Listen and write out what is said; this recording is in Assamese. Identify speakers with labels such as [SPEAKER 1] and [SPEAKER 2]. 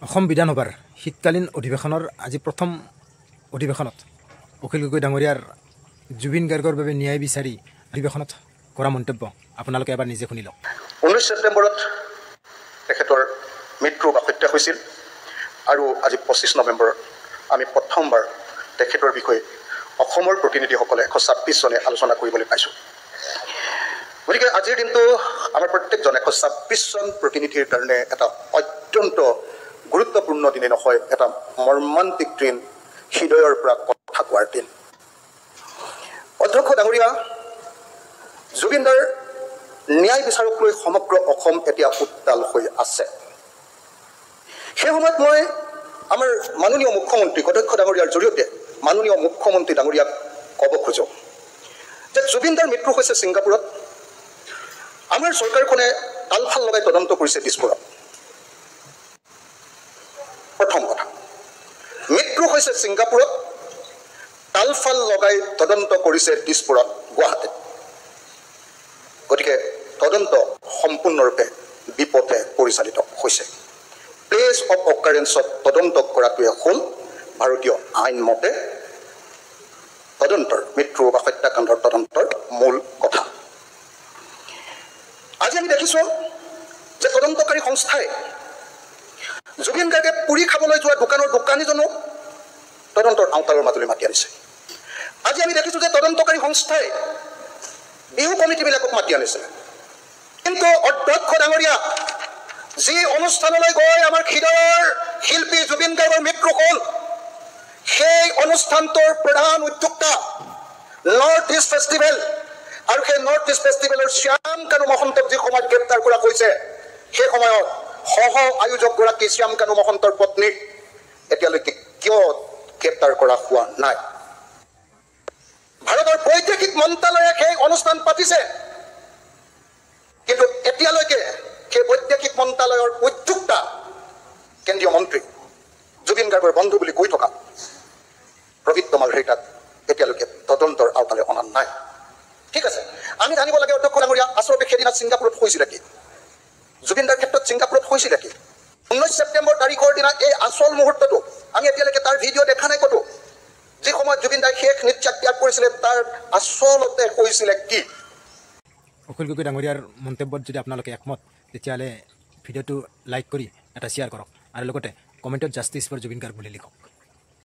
[SPEAKER 1] অসম বিধানসভাৰ শীতকালীন অধিৱেশনৰ আজি প্ৰথম অধিৱেশনত অখিল গগৈ ডাঙৰীয়াৰ জুবিন গাৰ্গৰ বাবে ন্যায় বিচাৰি অধিৱেশনত কৰা মন্তব্য আপোনালোকে এবাৰ নিজে শুনি লওক।
[SPEAKER 2] 19 ছেপ্টেম্বৰত তেখেতৰ মৃত্যু বা হত্যা হৈছিল আৰু আজি 25 নৱেম্বৰত আমি প্ৰথমবাৰ তেখেতৰ বিষয়ে অসমৰ প্ৰতিনিধিসকলে 126 জনে আলোচনা কৰিবলৈ পাইছোঁ। গতিকে আজিৰ দিনটো আমাৰ প্ৰত্যেকজন 126 জন প্ৰতিনিধিৰ কাৰণে এটা অত্যন্ত গুৰুত্বপূৰ্ণ দিনে নহয়, এটা মৰ্মান্তিক দিন, হৃদয়ৰ পৰা কথা কোৱাৰ দিন। অধ্যক্ষ ডাঙৰীয়া, জুবিনদাৰ ন্যায় বিচাৰক লৈ সমগ্ৰ অসম এতিয়া উত্তাল হৈ আছে। সেই সময়ত মই আমাৰ মাননীয় মুখ্যমন্ত্ৰী অধ্যক্ষ ডাঙৰীয়াৰ জৰিয়তে মাননীয় মুখ্যমন্ত্ৰী ডাঙৰীয়াক ক'ব খোজোঁ যে জুবিনদাৰ মৃত্যু হৈছে ছিংগাপুৰত। আমাৰ চৰকাৰখনে তালফাল লগাই তদন্ত কৰিছে দিছপুৰত। প্ৰথম কথা, মৃত্যু হৈছে ছিংগাপুৰত, তালফাল লগাই তদন্ত কৰিছে দিছপুৰত, গুৱাহাটীত। গতিকে তদন্ত সম্পূৰ্ণৰূপে বিপথে পৰিচালিত হৈছে। প্লেচ অফ অকাৰেঞ্চত তদন্ত কৰাটোৱে হ'ল ভাৰতীয় আইন মতে তদন্তৰ, মৃত্যু বা হত্যাকাণ্ডৰ তদন্তৰ মূল কথা। আজি আমি দেখিছোঁ যে তদন্তকাৰী সংস্থাই জুবিন গাৰ্গে পুৰি খাবলৈ যোৱা দোকানৰ দোকানীজনক তদন্তৰ আওতালৰ মাজলৈ মাতি আনিছে। আজি আমি দেখিছোঁ যে তদন্তকাৰী সংস্থাই বিহু কমিটিবিলাকক মাতি আনিছে। কিন্তু অধ্যক্ষ ডাঙৰীয়া, যি অনুষ্ঠানলৈ গৈ আমাৰ হৃদয়ৰ শিল্পী জুবিন গাৰ্গৰ মৃত্যু হ'ল, সেই অনুষ্ঠানটোৰ প্ৰধান উদ্যোক্তা নৰ্থ ইষ্ট ফেষ্টিভেল, আৰু সেই নৰ্থ ইষ্ট ফেষ্টিভেলৰ শ্যাম কানু মহন্তক যি সময়ত গ্ৰেপ্তাৰ কৰা হৈছে, সেই সময়ত সহ আয়োজকগৰাকী শ্যাম কানু মহন্তৰ পত্নীক এতিয়ালৈকে কিয় গ্ৰেপ্তাৰ কৰা হোৱা নাই? ভাৰতৰ বৈদেশিক মন্ত্ৰালয়ে সেই অনুষ্ঠান পাতিছে, কিন্তু এতিয়ালৈকে সেই বৈদেশিক মন্ত্ৰালয়ৰ উদ্যোক্তা কেন্দ্ৰীয় মন্ত্ৰী জুবিন গাৰ্গৰ বন্ধু বুলি কৈ থকা প্ৰবীত্ৰ মালহীতাক এতিয়ালৈকে তদন্তৰ আওতালৈ অনা নাই। ঠিক আছে, আমি জানিব লাগে অধ্যক্ষ ডাঙৰীয়া, আচলতে সেইদিনা ছিংগাপুৰত হৈছিলে কি? জুবিনদাৰ ক্ষেত্ৰত ছিংগাপুৰত হৈছিলে কি? 19 ছেপ্টেম্বৰ তাৰিখৰ দিনা এই আচল মুহূৰ্তটো আমি এতিয়ালৈকে তাৰ ভিডিঅ' দেখা নাই ক'তো। যি সময়ত জুবিনদাই শেষ নিশ্বাস ত্যাগ কৰিছিলে, তাৰ আচলতে হৈছিলে কি?
[SPEAKER 1] অখিল গগৈ ডাঙৰীয়াৰ মন্তব্যত যদি আপোনালোকে একমত, তেতিয়াহ'লে ভিডিঅ'টো লাইক কৰি এটা শ্বেয়াৰ কৰক আৰু লগতে কমেণ্টত জাষ্টিছ ফৰ জুবিন গাৰ্গ বুলি লিখক।